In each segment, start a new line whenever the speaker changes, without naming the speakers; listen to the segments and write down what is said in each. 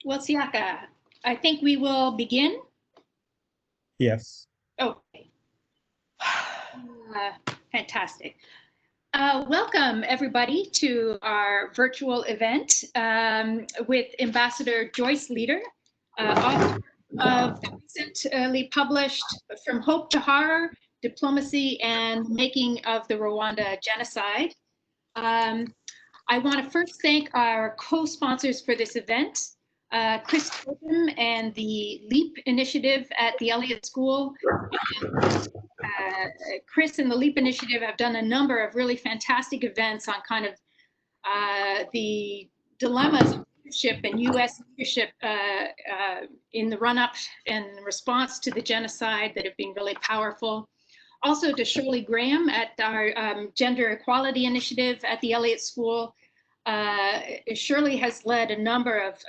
Well, Siaka, I think we will begin.
Yes.
Okay. Fantastic. Welcome, everybody, to our virtual event with Ambassador Joyce Leader, author of the recently published From Hope to Horror, Diplomacy and Making of the Rwanda Genocide. I want to first thank our co-sponsors for this event, Chris Tobin and the LEAP initiative at the Elliott School. Chris and the LEAP initiative have done a number of really fantastic events on kind of the dilemmas of leadership and U.S. leadership in the run-up and response to the genocide that have been really powerful. Also to Shirley Graham at our Gender Equality Initiative at the Elliott School. Shirley has led a number of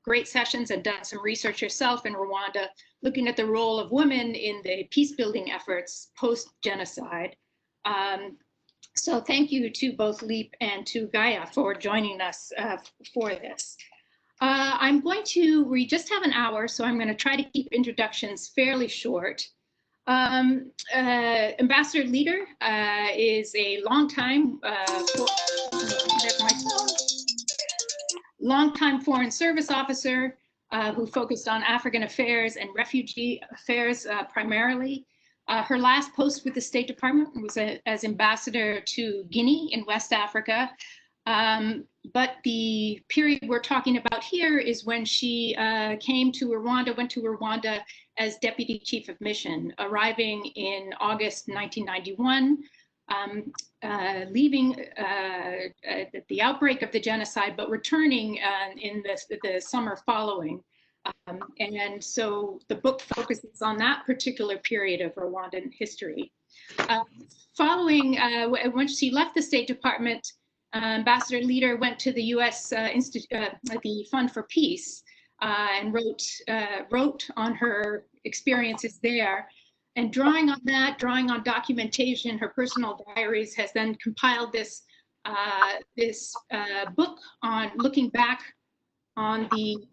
great sessions and done some research herself in Rwanda, looking at the role of women in the peace building efforts post-genocide. So thank you to both LEAP and to GEIA for joining us for this. We just have an hour, so I'm going to try to keep introductions fairly short. Ambassador Leader is a longtime Foreign Service officer who focused on African affairs and refugee affairs primarily. Her last post with the State Department was as ambassador to Guinea in West Africa. But the period we're talking about here is when she went to Rwanda as Deputy Chief of Mission, arriving in August 1991, leaving at the outbreak of the genocide, but returning in the summer following. And so the book focuses on that particular period of Rwandan history. When she left the State Department, Ambassador Leader went to the U.S. The Fund for Peace and wrote on her experiences there. And drawing on documentation, her personal diaries, has then compiled this book on looking back on the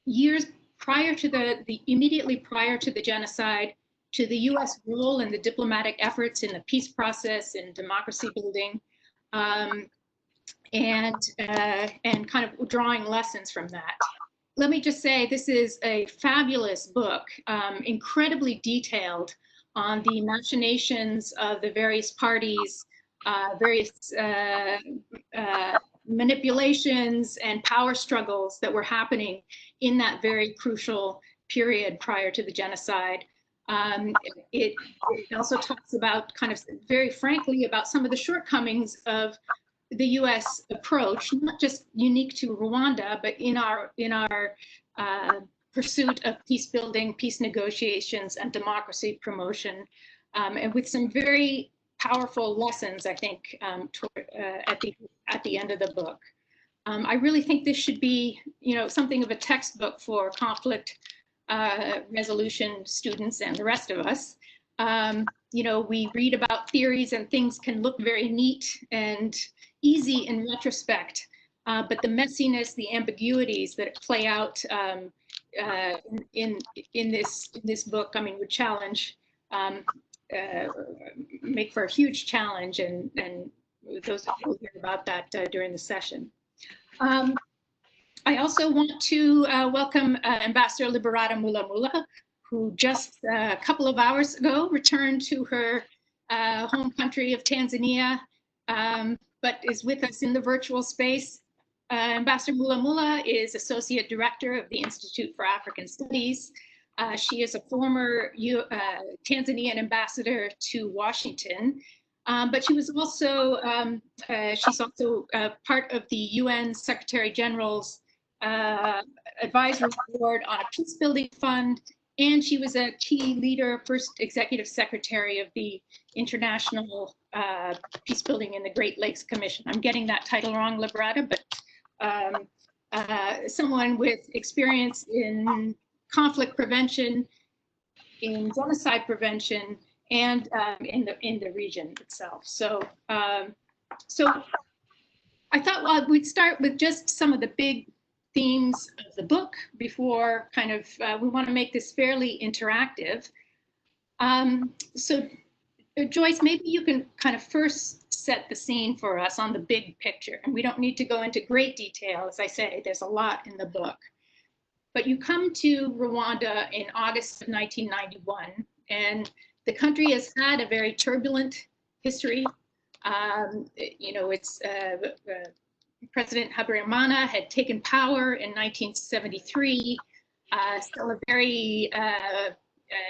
years prior to immediately prior to the genocide, to the U.S. role in the diplomatic efforts in the peace process and democracy building, and kind of drawing lessons from that. Let me just say, this is a fabulous book, incredibly detailed on the machinations of the various parties, various manipulations and power struggles that were happening in that very crucial period prior to the genocide. It also talks about, kind of very frankly, about some of the shortcomings of the U.S. approach, not just unique to Rwanda, but in our pursuit of peace building, peace negotiations, and democracy promotion, and with some very powerful lessons, I think, at the end of the book. I really think this should be, something of a textbook for conflict resolution students and the rest of us. We read about theories and things can look very neat and easy in retrospect, but the messiness, the ambiguities that play out in this book, would challenge, make for a huge challenge, and those will hear about that during the session. I also want to welcome Ambassador Liberata Mulamula, who just a couple of hours ago returned to her home country of Tanzania, but is with us in the virtual space. Ambassador Mulamula is Associate Director of the Institute for African Studies. She is a former Tanzanian ambassador to Washington, but she was also, she's also part of the UN Secretary General's advisory board on a peace building fund, and she was a key leader, first executive secretary of the International Peace Building in the Great Lakes Commission. I'm getting that title wrong, Liberata, but someone with experience in conflict prevention, in genocide prevention, and in the region itself. So I I thought we'd start with just some of the big themes of the book before kind of, we want to make this fairly interactive. So Joyce, maybe you can kind of first set the scene for us on the big picture. And we don't need to go into great detail. As I say, there's a lot in the book. But you come to Rwanda in August of 1991, and the country has had a very turbulent history. You know, it's President Habyarimana had taken power in 1973, still a very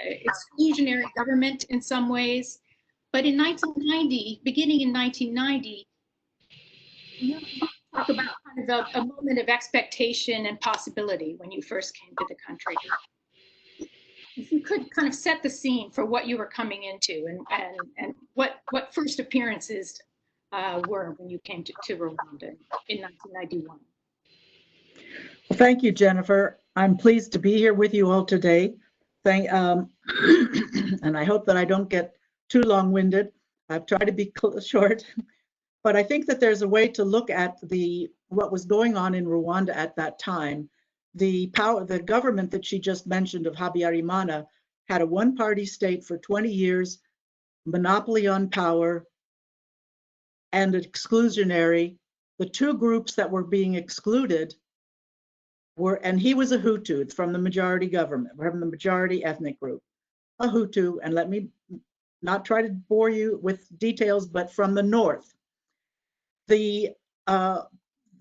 exclusionary government in some ways. But in 1990, beginning in 1990, you talk about kind of a moment of expectation and possibility when you first came to the country. If you could kind of set the scene for what you were coming into and what first appearances were when you came to Rwanda in 1991.
Well, thank you, Jennifer. I'm pleased to be here with you all today. And I hope that I don't get too long-winded. I've tried to be short, but I think that there's a way to look at what was going on in Rwanda at that time. The government that she just mentioned of Habyarimana had a one-party state for 20 years, monopoly on power, and exclusionary. The two groups that were being excluded were, and he was a Hutu from the majority government, from the majority ethnic group, a Hutu, and let me not try to bore you with details, but from the north.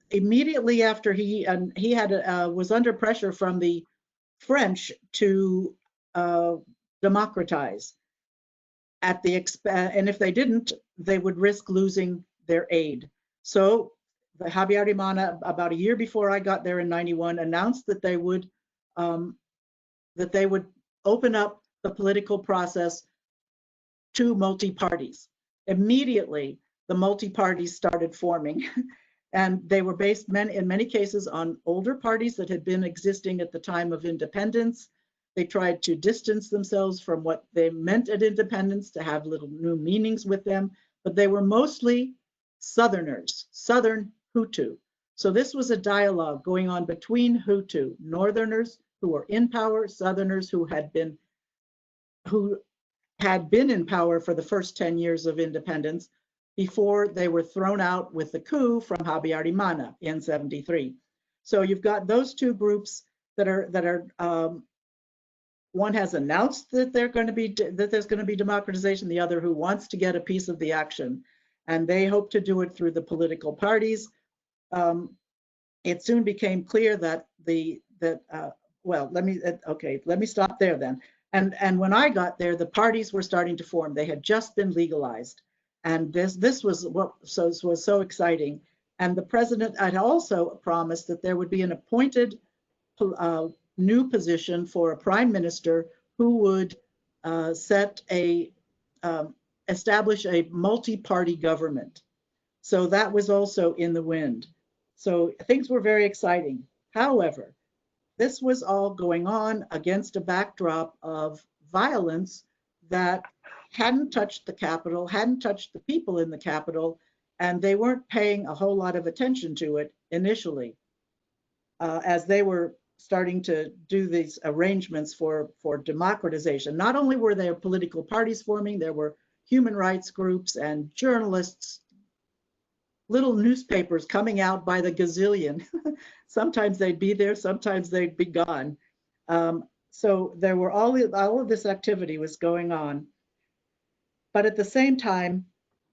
Immediately after he was under pressure from the French to democratize, and if they didn't, they would risk losing their aid. So the Habyarimana, about a year before I got there in '91, announced that they would open up the political process to multi-parties. Immediately, the multi-parties started forming, and they were based in many cases on older parties that had been existing at the time of independence. They tried to distance themselves from what they meant at independence, to have little new meanings with them, but they were mostly Southerners, Southern Hutu. So this was a dialogue going on between Hutu, Northerners who were in power, Southerners who had been in power for the first 10 years of independence before they were thrown out with the coup from Habyarimana in '73. So you've got those two groups that are one has announced that there's going to be democratization, the other who wants to get a piece of the action, and they hope to do it through the political parties. It soon became clear that let me stop there then. And when I got there, the parties were starting to form. They had just been legalized, and this was what was so exciting. And the president had also promised that there would be an appointed new position for a prime minister who would establish a multi-party government. So that was also in the wind. So things were very exciting. However, this was all going on against a backdrop of violence that hadn't touched the capital, hadn't touched the people in the capital, and they weren't paying a whole lot of attention to it initially, as they were starting to do these arrangements for democratization. Not only were there political parties forming, there were human rights groups and journalists, little newspapers coming out by the gazillion. Sometimes they'd be there, sometimes they'd be gone. So there were all of this activity was going on. But at the same time,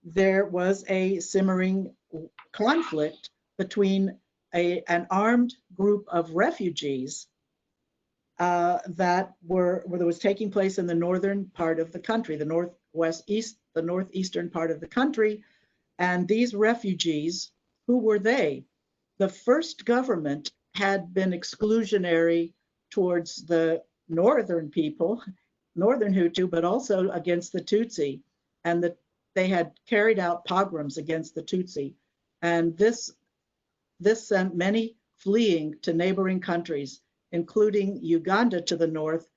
there was a simmering conflict between an armed group of refugees that was taking place in the northern part of the country, the northeastern part of the country. And these refugees, who were they? The first government had been exclusionary towards the northern people, northern Hutu, but also against the Tutsi. And they had carried out pogroms against the Tutsi. And this sent many fleeing to neighboring countries, including Uganda to the north.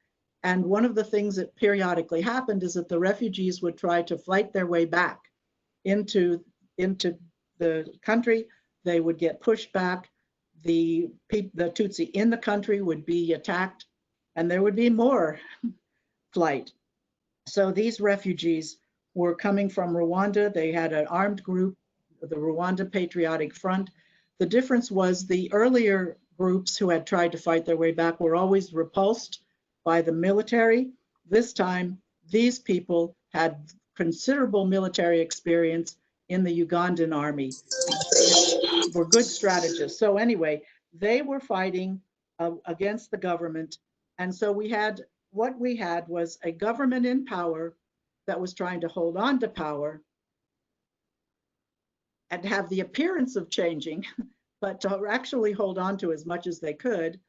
And one of the things that periodically happened is that the refugees would try to fight their way back into the country. they would get pushed back. The Tutsi in the country would be attacked, and there would be more flight. So these refugees were coming from Rwanda. They had an armed group, the Rwanda Patriotic Front. The difference was the earlier groups who had tried to fight their way back were always repulsed by the military. This time, these people had considerable military experience in the Ugandan army, were good strategists. So anyway, they were fighting against the government. And so what we had was a government in power that was trying to hold on to power and have the appearance of changing, but to actually hold on to as much as they could.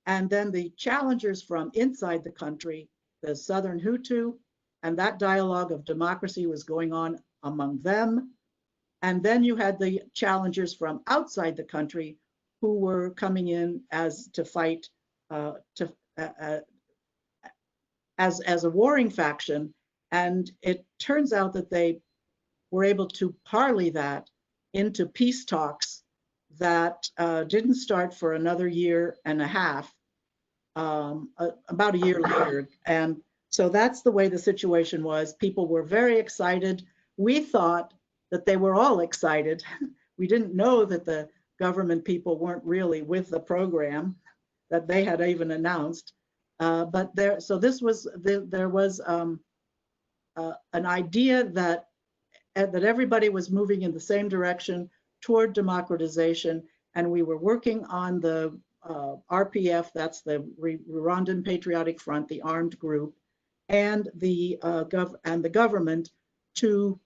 And then the challengers from inside the country, the Southern Hutu, and that dialogue of democracy was going on among them. And then you had the challengers from outside the country who were coming in as to fight as a warring faction. And it turns out that they were able to parley that into peace talks that didn't start for another year and a half, about a year later. And so that's the way the situation was. People were very excited. We thought that they were all excited. We didn't know that the government people weren't really with the program that they had even announced. So this was, there was an idea that everybody was moving in the same direction toward democratization. And we were working on the RPF, that's the Rwandan Patriotic Front, the armed group, and the government to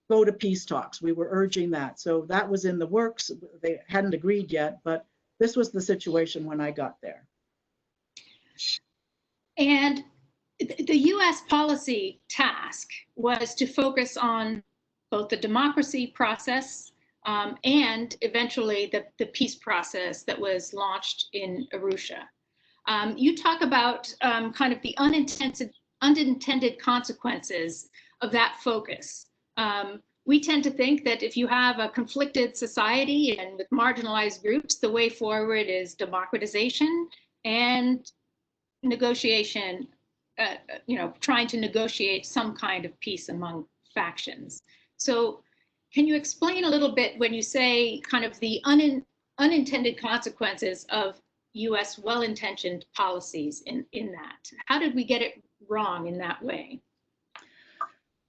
go to peace talks. We were urging that. So that was in the works. They hadn't agreed yet, but this was the situation when I got there.
And the US policy task was to focus on both the democracy process and eventually the peace process that was launched in Arusha. You talk about kind of the unintended consequences of that focus. We tend to think that if you have a conflicted society and with marginalized groups, the way forward is democratization and negotiation, trying to negotiate some kind of peace among factions. So can you explain a little bit when you say kind of the unintended consequences of US well-intentioned policies in that? How did we get it wrong in that way?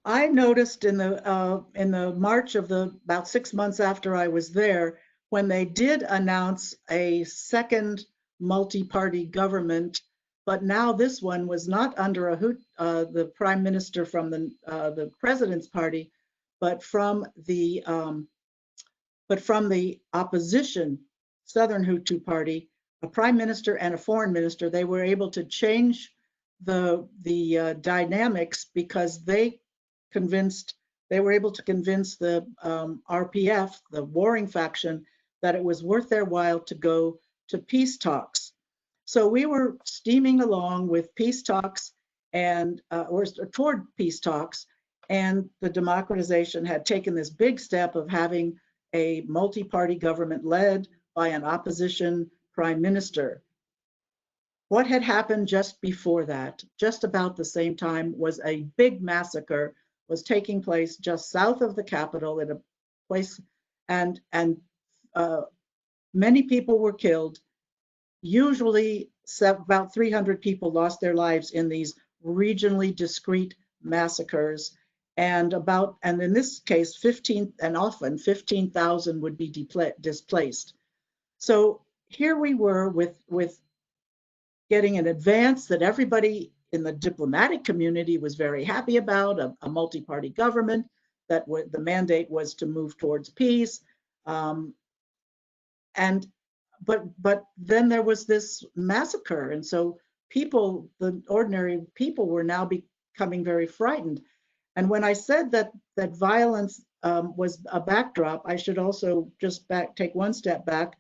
I noticed in the March of about 6 months after I was there, when they did announce a second multi-party government, but now this one was not under the prime minister from the president's party, but from the opposition Southern Hutu party, a prime minister and a foreign minister. They were able to change the dynamics because they were able to convince the RPF, the warring faction, that it was worth their while to go to peace talks. So we were steaming along with peace talks or toward peace talks, and the democratization had taken this big step of having a multi-party government led by an opposition prime minister. What had happened just before that, just about the same time, was a big massacre was taking place just south of the capital in a place, and many people were killed. Usually about 300 people lost their lives in these regionally discrete massacres, and in this case, often 15,000 would be displaced. So here we were with getting an advance that everybody in the diplomatic community was very happy about, a multi-party government, that the mandate was to move towards peace. But then there was this massacre. And so the ordinary people were now becoming very frightened. And when I said that violence was a backdrop, I should also just take one step back.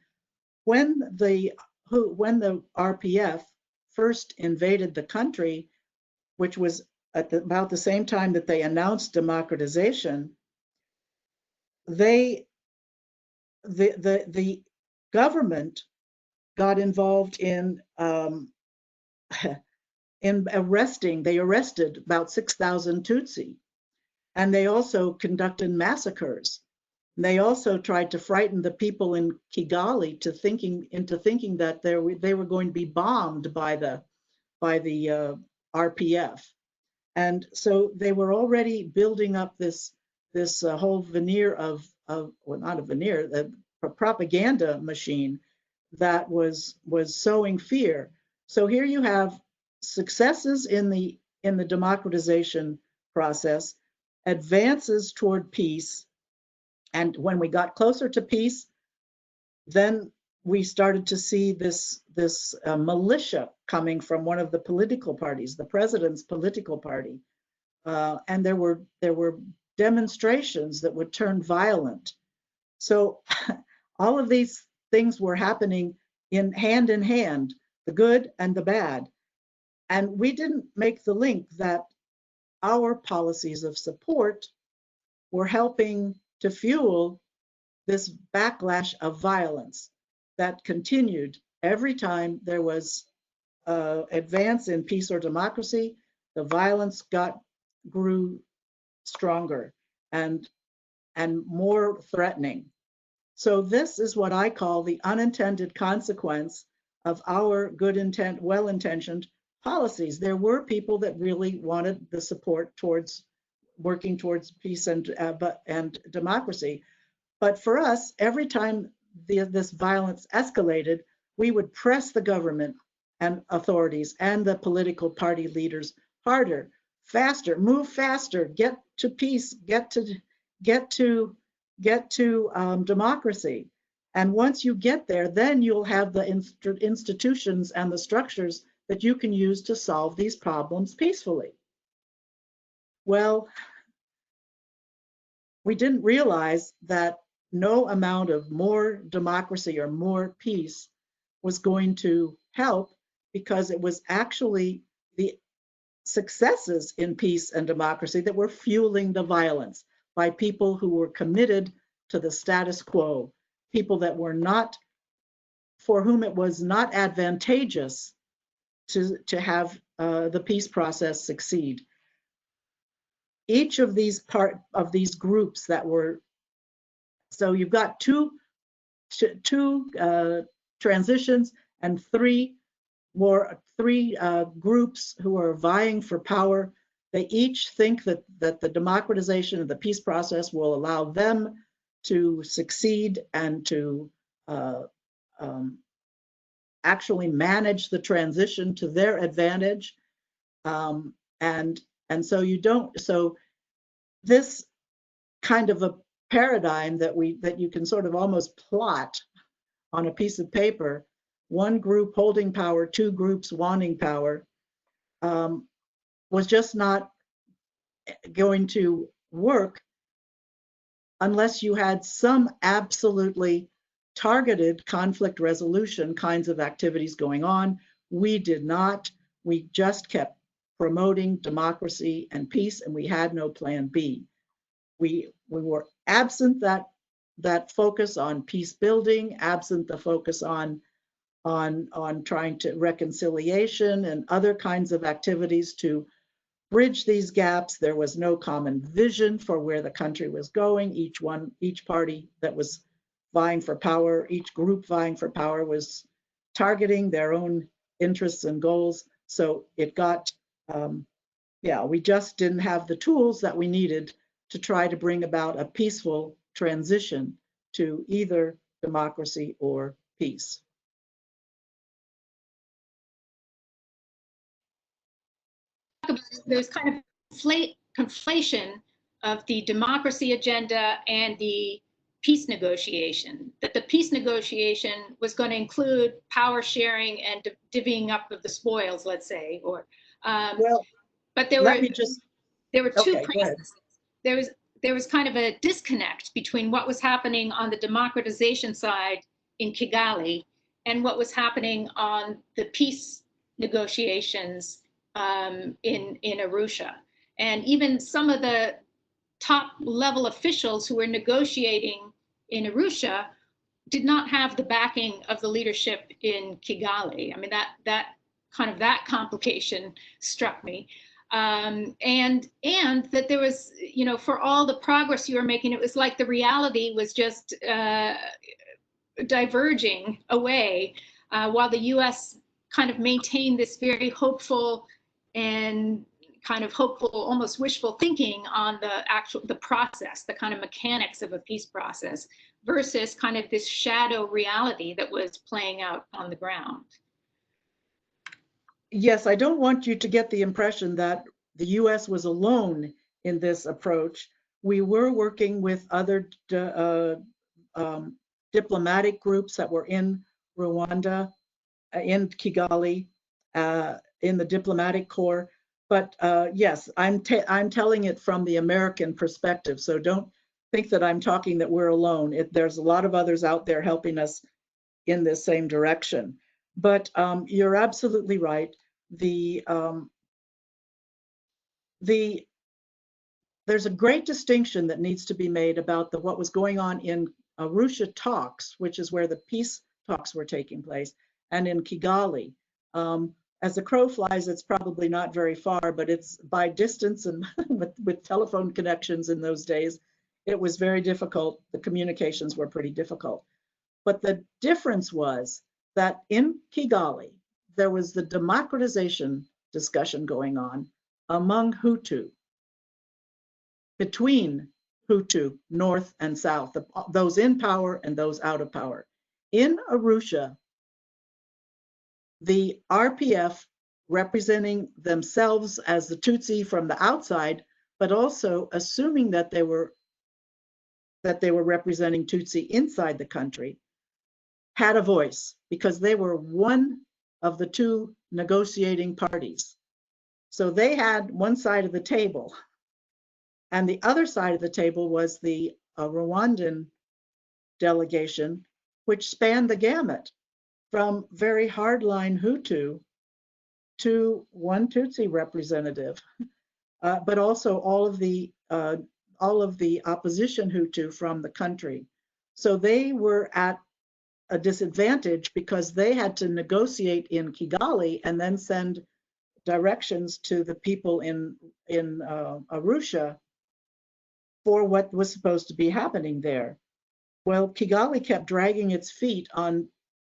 When the RPF first invaded the country, which was at about the same time that they announced democratization, they the government got involved in arresting. They arrested about 6,000 Tutsi, and they also conducted massacres. They also tried to frighten the people in Kigali into thinking that they were going to be bombed by the RPF. And so they were already building up this whole veneer of well, not a veneer, a propaganda machine that was sowing fear. So here you have successes in the democratization process, advances toward peace, and when we got closer to peace, then we started to see this militia coming from one of the political parties, the president's political party, and there were demonstrations that would turn violent. So all of these things were happening in hand, the good and the bad. And we didn't make the link that our policies of support were helping to fuel this backlash of violence that continued every time there was advance in peace or democracy. The violence grew stronger and more threatening. So this is what I call the unintended consequence of our good intent, well-intentioned policies. There were people that really wanted the support towards working towards peace and democracy. But for us, every time this violence escalated, we would press the government and authorities and the political party leaders harder, faster, move faster, get to peace, get to democracy. And once you get there, then you'll have the institutions and the structures that you can use to solve these problems peacefully. Well, we didn't realize that no amount of more democracy or more peace was going to help, because it was actually the successes in peace and democracy that were fueling the violence by people who were committed to the status quo, people that were not, for whom it was not advantageous to have the peace process succeed. Each of these groups that were, so you've got two transitions and three groups who are vying for power. They each think that the democratization of the peace process will allow them to succeed and to actually manage the transition to their advantage. And so you don't, so this kind of a paradigm that you can sort of almost plot on a piece of paper, one group holding power, two groups wanting power, was just not going to work unless you had some absolutely targeted conflict resolution kinds of activities going on. We did not. We just kept promoting democracy and peace, and we had no plan B. We were absent that focus on peace building, absent the focus on trying to reconciliation and other kinds of activities to bridge these gaps. There was no common vision for where the country was going. Each party that was vying for power, each group vying for power was targeting their own interests and goals. So it got, we just didn't have the tools that we needed to try to bring about a peaceful transition to either democracy or peace.
There's kind of conflation of the democracy agenda and the peace negotiation, that the peace negotiation was going to include power sharing and divvying up of the spoils, let's say, or but there were two processes. There was kind of a disconnect between what was happening on the democratization side in Kigali and what was happening on the peace negotiations in Arusha. And even some of the top level officials who were negotiating in Arusha did not have the backing of the leadership in Kigali. I mean, that complication struck me. And that there was, for all the progress you were making, it was like the reality was just diverging away, while the US kind of maintained this very hopeful and kind of hopeful, almost wishful thinking on the process, the kind of mechanics of a peace process, versus kind of this shadow reality that was playing out on the ground.
Yes, I don't want you to get the impression that the US was alone in this approach. We were working with other diplomatic groups that were in Rwanda, in Kigali, in the diplomatic corps. But yes, I'm telling it from the American perspective. So don't think that I'm talking that we're alone. There's a lot of others out there helping us in this same direction. But you're absolutely right. There's a great distinction that needs to be made about what was going on in Arusha talks, which is where the peace talks were taking place, and in Kigali. As the crow flies, it's probably not very far, but it's by distance, and with telephone connections in those days, it was very difficult. The communications were pretty difficult. But the difference was that in Kigali, there was the democratization discussion going on among Hutu, between Hutu, North and South, those in power and those out of power. In Arusha, the RPF representing themselves as the Tutsi from the outside, but also assuming that they were representing Tutsi inside the country, had a voice because they were one of the two negotiating parties. So they had one side of the table, and the other side of the table was the Rwandan delegation, which spanned the gamut from very hardline Hutu to one Tutsi representative, but also all of the opposition Hutu from the country. So they were at a disadvantage because they had to negotiate in Kigali and then send directions to the people in Arusha for what was supposed to be happening there. Well, Kigali kept dragging its feet on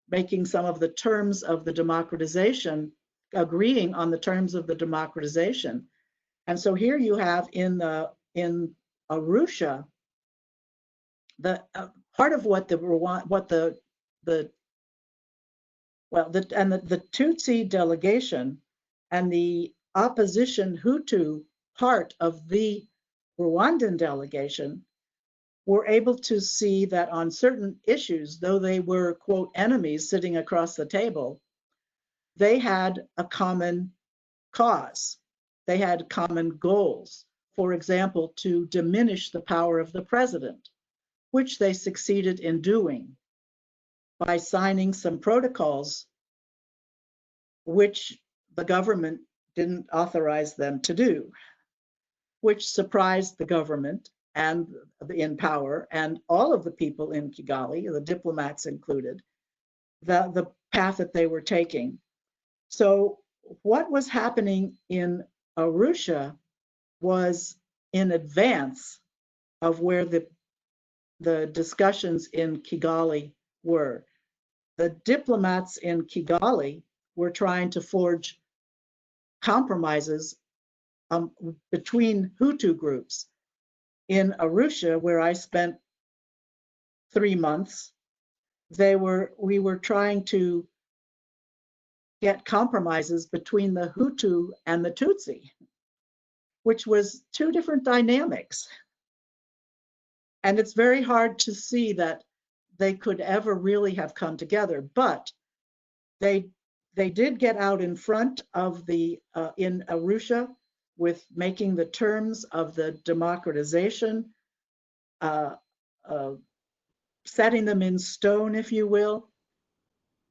making some of the terms of the democratization, agreeing on the terms of the democratization. And so here you have in Arusha, the part of what the Tutsi delegation and the opposition Hutu part of the Rwandan delegation were able to see that on certain issues, though they were, quote, enemies sitting across the table, they had a common cause. They had common goals. For example, to diminish the power of the president, which they succeeded in doing by signing some protocols which the government didn't authorize them to do, which surprised the government and in power and all of the people in Kigali, the diplomats included, the path that they were taking. So what was happening in Arusha was in advance of where the discussions in Kigali were. The diplomats in Kigali were trying to forge compromises between Hutu groups. In Arusha, where I spent 3 months, we were trying to get compromises between the Hutu and the Tutsi, which was two different dynamics. And it's very hard to see that they could ever really have come together, but they did get out in front of in Arusha with making the terms of the democratization, setting them in stone, if you will,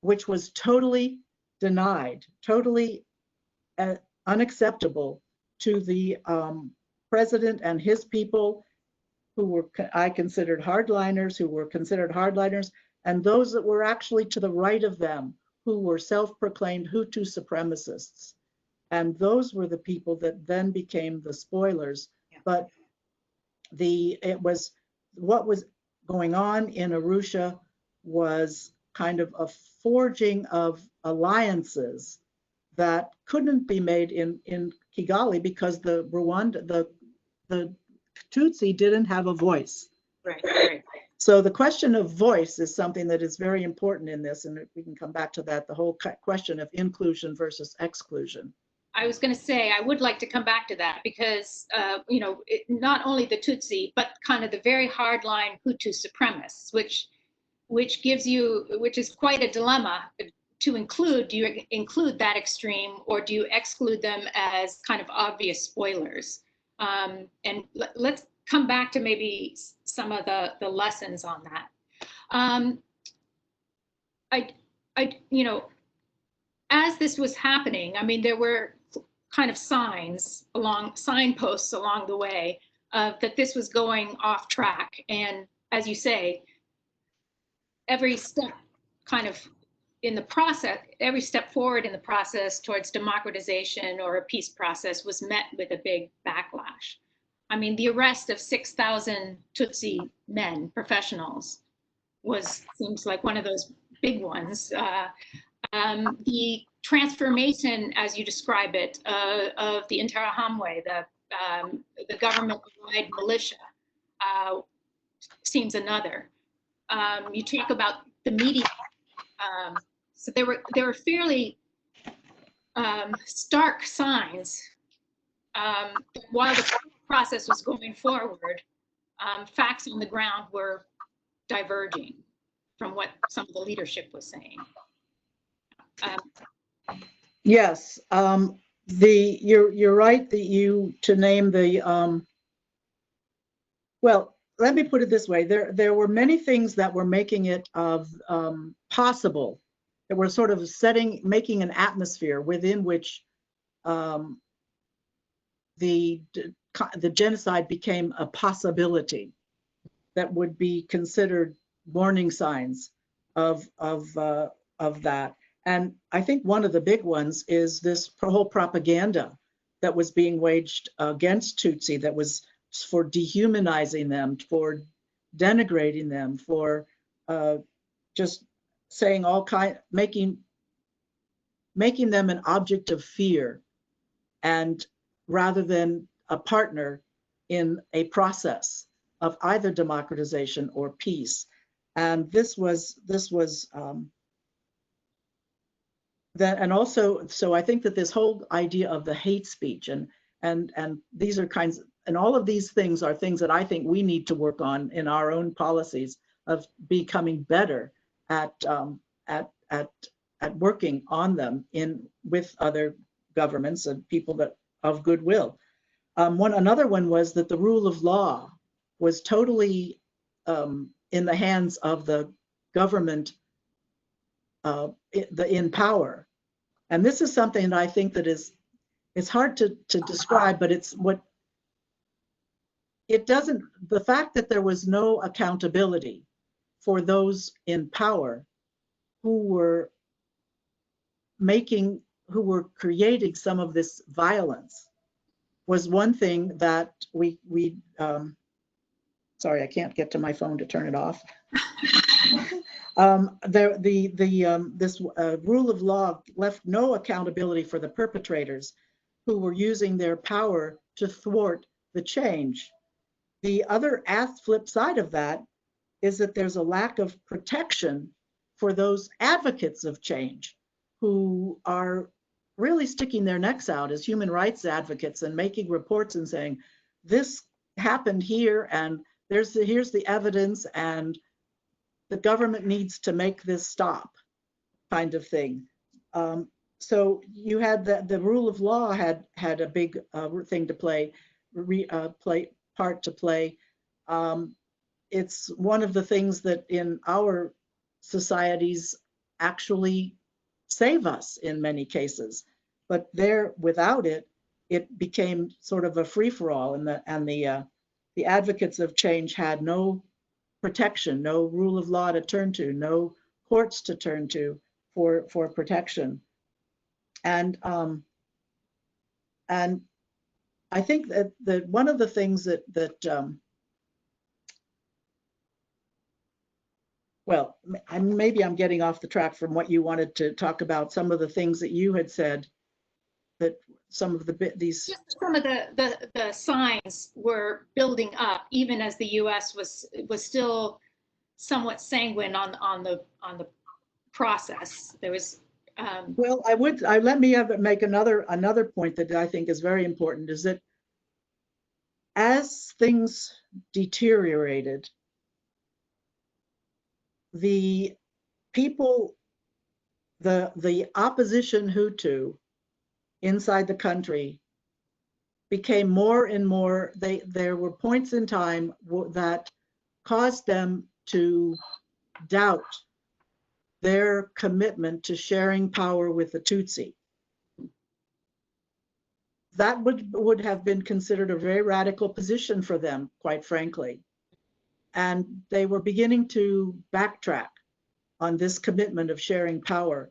which was totally denied, totally unacceptable to the president and his people, who were I considered hardliners, and those that were actually to the right of them, who were self-proclaimed Hutu supremacists. And those were the people that then became the spoilers.
Yeah.
But what was going on in Arusha was kind of a forging of alliances that couldn't be made in Kigali because the Rwanda, the Tutsi didn't have a voice.
Right.
So the question of voice is something that is very important in this, and we can come back to that, the whole question of inclusion versus exclusion.
I was going to say, I would like to come back to that because, not only the Tutsi, but kind of the very hardline Hutu supremacists, which is quite a dilemma to include. Do you include that extreme, or do you exclude them as kind of obvious spoilers? And let's come back to maybe some of the lessons on that. As this was happening, I mean, there were kind of signposts along the way that this was going off track. And as you say, every step kind of in the process, every step forward in the process towards democratization or a peace process was met with a big backlash. I mean, the arrest of 6,000 Tutsi men, professionals, seems like one of those big ones. The transformation, as you describe it, of the Interahamwe, the government-wide militia, seems another. You talk about the media. So there were fairly stark signs while the process was going forward. Facts on the ground were diverging from what some of the leadership was saying.
Yes, you're right to name the well, let me put it this way. There were many things that were making it possible, that were sort of making an atmosphere within which the genocide became a possibility that would be considered warning signs of that. And I think one of the big ones is this whole propaganda that was being waged against Tutsi, that was for dehumanizing them, for denigrating them, for just saying making them an object of fear, and rather than a partner in a process of either democratization or peace. And this was that, and also, so I think that this whole idea of the hate speech and these are and all of these things are things that I think we need to work on in our own policies of becoming better at working on them with other governments and people that of goodwill. Another one was that the rule of law was totally in the hands of the government in power. And this is something that I think that it's hard to describe, but it's the fact that there was no accountability for those in power who were creating some of this violence was one thing that we sorry, I can't get to my phone to turn it off. This rule of law left no accountability for the perpetrators who were using their power to thwart the change. The other flip side of that is that there's a lack of protection for those advocates of change who are really sticking their necks out as human rights advocates and making reports and saying, this happened here and here's the evidence and the government needs to make this stop, kind of thing. So you had the rule of law had a big thing to play, part to play. It's one of the things that in our societies actually save us in many cases, but without it, it became sort of a free-for-all, and the advocates of change had no protection, no rule of law to turn to, no courts to turn to for protection. And I think that one of the things that well, maybe I'm getting off the track from what you wanted to talk about. Some of the things that you had said, that some of these.
Just some of the signs were building up, even as the U.S. was still somewhat sanguine on the process. There was.
Well, let me make another point that I think is very important, is that as things deteriorated, the people, the opposition Hutu inside the country became more and more, there were points in time that caused them to doubt their commitment to sharing power with the Tutsi. That would have been considered a very radical position for them, quite frankly. And they were beginning to backtrack on this commitment of sharing power.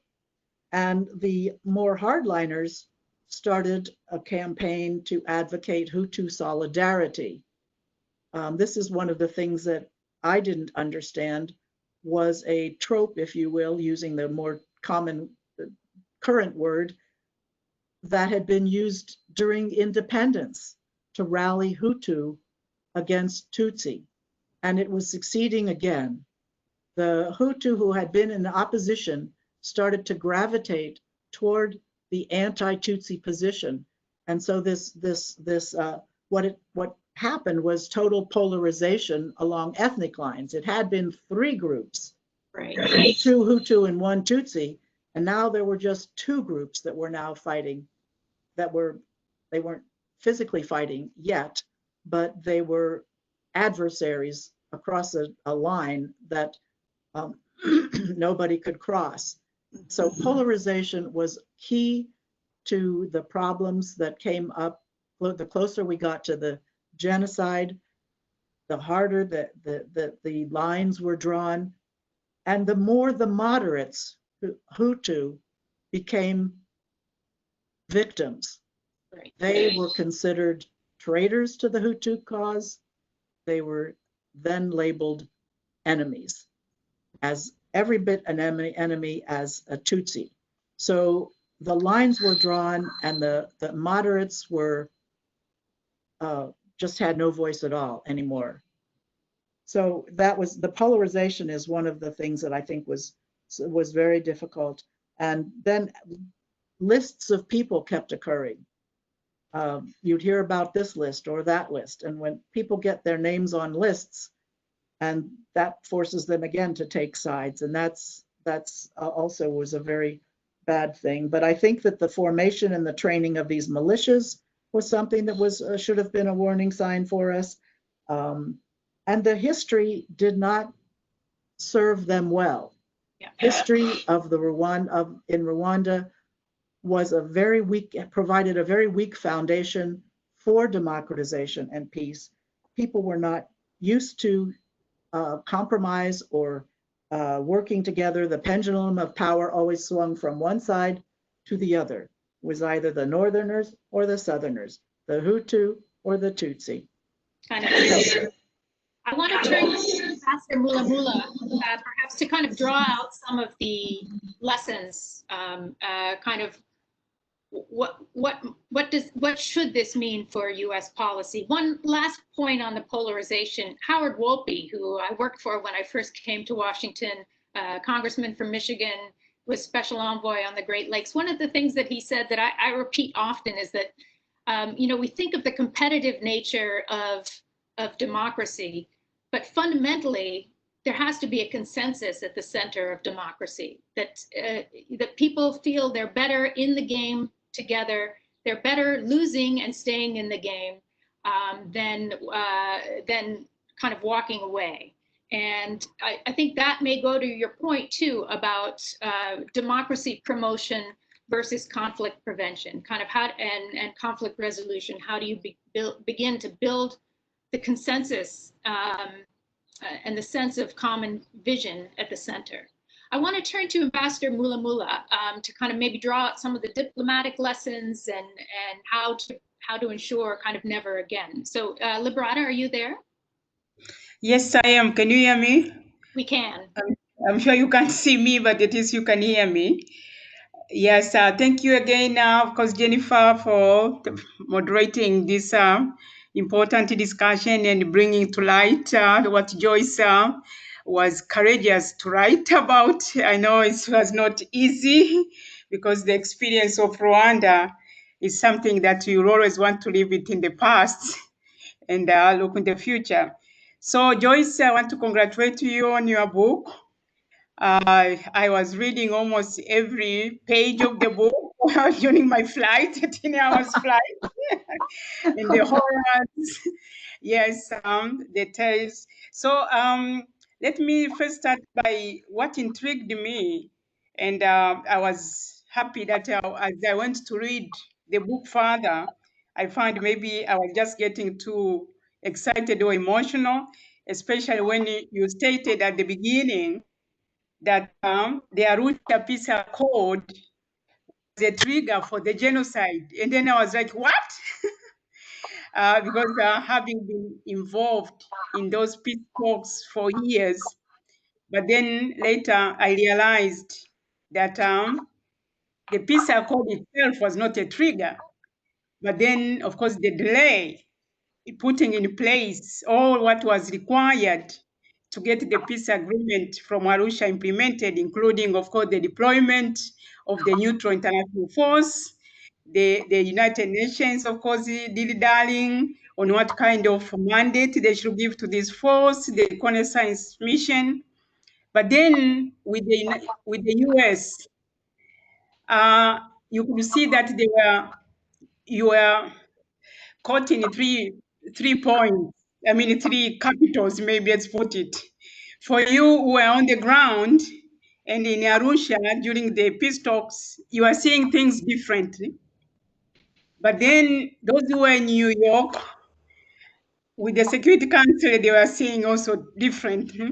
And the more hardliners started a campaign to advocate Hutu solidarity. This is one of the things that I didn't understand, was a trope, if you will, using the more common current word, that had been used during independence to rally Hutu against Tutsi. And it was succeeding again. The Hutu who had been in opposition started to gravitate toward the anti-Tutsi position. And so what happened was total polarization along ethnic lines. It had been three groups,
Right.
two Hutu and one Tutsi, and now there were just two groups that were now fighting. They weren't physically fighting yet, but they were adversaries across a line that nobody could cross. So polarization was key to the problems that came up. The closer we got to the genocide, the harder the lines were drawn, and the more the moderates, Hutu, became victims.
Right.
They were considered traitors to the Hutu cause. They were then labeled enemies, as every bit an enemy as a Tutsi. So the lines were drawn, and the moderates were just had no voice at all anymore. So that was, the polarization is one of the things that I think was very difficult. And then lists of people kept occurring. You'd hear about this list or that list, and when people get their names on lists, and that forces them again to take sides, and that's also was a very bad thing. But I think that the formation and the training of these militias was something that was should have been a warning sign for us, and the history did not serve them well.
Yeah.
History of the in Rwanda was provided a very weak foundation for democratization and peace. People were not used to compromise or working together. The pendulum of power always swung from one side to the other. It was either the Northerners or the Southerners, the Hutu or the Tutsi.
Kind of. I want to turn to Pastor Mulamula, perhaps to kind of draw out some of the lessons, kind of what should this mean for U.S. policy? One last point on the polarization. Howard Wolpe, who I worked for when I first came to Washington, congressman from Michigan, was special envoy on the Great Lakes. One of the things that he said that I repeat often is that, we think of the competitive nature of democracy, but fundamentally, there has to be a consensus at the center of democracy, that people feel they're better in the game together, they're better losing and staying in the game than kind of walking away. And I think that may go to your point too about democracy promotion versus conflict prevention, kind of how and conflict resolution. How do you begin to build the consensus and the sense of common vision at the center. I want to turn to Ambassador Mulamula to kind of maybe draw out some of the diplomatic lessons and how to ensure kind of never again. So Liberata, are you there?
Yes, I am. Can you hear me?
We can.
I'm sure you can't see me, but at least you can hear me. Yes, thank you again, of course, Jennifer, for moderating this important discussion and bringing to light what Joyce was courageous to write about. I know it was not easy because the experience of Rwanda is something that you always want to leave it in the past and look in the future. So Joyce, I want to congratulate you on your book. I was reading almost every page of the book during my flight, 10 hours flight, and the horrors, yes, the tales. So let me first start by what intrigued me. And I was happy that as I went to read the book further, I found maybe I was just getting too excited or emotional, especially when you stated at the beginning that the Arusha Peace Accord was a trigger for the genocide. And then I was like, what? Because having been involved in those peace talks for years, but then later I realized that the peace accord itself was not a trigger, but then, of course, the delay putting in place all what was required to get the peace agreement from Arusha implemented, including, of course, the deployment of the neutral international force, the United Nations, of course, dilly-dallying on what kind of mandate they should give to this force, the reconnaissance mission. But then with the US, you could see that you were caught in three points. I mean, three capitals, maybe let's put it. For you who were on the ground and in Arusha during the peace talks, you are seeing things differently. But then those who were in New York with the Security Council, they were seeing also differently.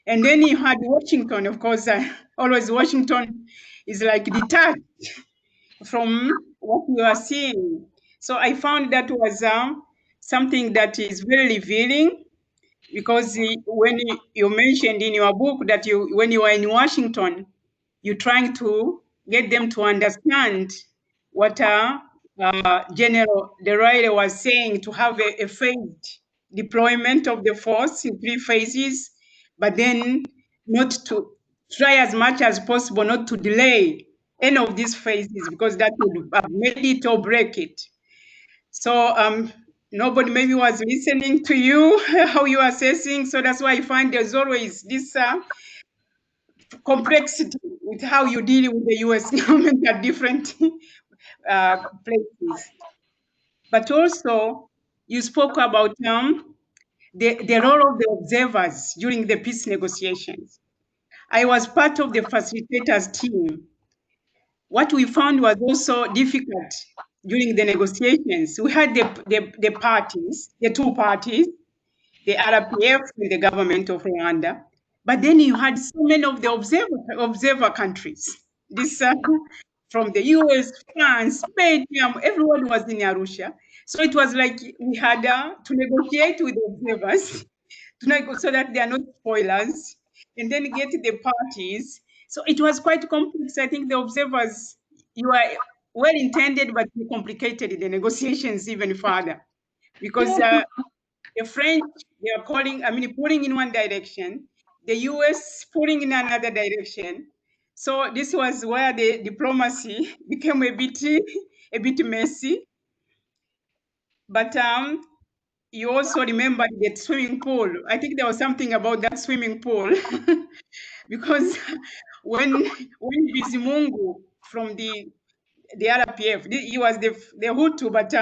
And then you had Washington, of course, always Washington is like detached from what you are seeing. So I found that was something that is very revealing, because when you mentioned in your book that when you were in Washington, you're trying to get them to understand what General De Ruyter was saying, to have a phased deployment of the force in 3 phases, but then not to try as much as possible not to delay any of these phases, because that would have made it or break it. So nobody maybe was listening to you, how you are assessing. So that's why I find there's always this complexity with how you deal with the US government at different places. But also, you spoke about the role of the observers during the peace negotiations. I was part of the facilitators team. What we found was also difficult during the negotiations. We had the parties, the two parties, the RPF and the government of Rwanda. But then you had so many of the observer countries. This from the US, France, Belgium, everyone was in Arusha. So it was like we had to negotiate with the observers so that they are not spoilers, and then get the parties. So it was quite complex. I think the observers, you are well intended, but you complicated the negotiations even further, because the French, they are pulling in one direction, the US pulling in another direction. So this was where the diplomacy became a bit messy. But you also remember the swimming pool. I think there was something about that swimming pool because when Bizimungu from the RPF, he was the Hutu, but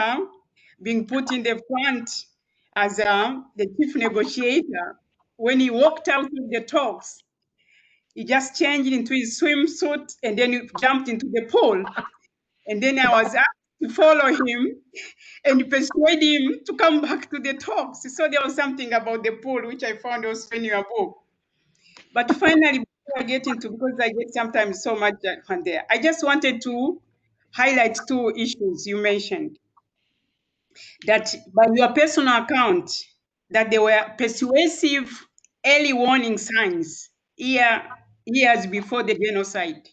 being put in the front as the chief negotiator. When he walked out of the talks, he just changed into his swimsuit and then he jumped into the pool. And then I was asked to follow him and persuade him to come back to the talks. So there was something about the pool, which I found also in your book. But finally, before I get into, because I get sometimes so much on there, I just wanted to highlight two issues you mentioned. That by your personal account, that there were persuasive early warning signs years before the genocide.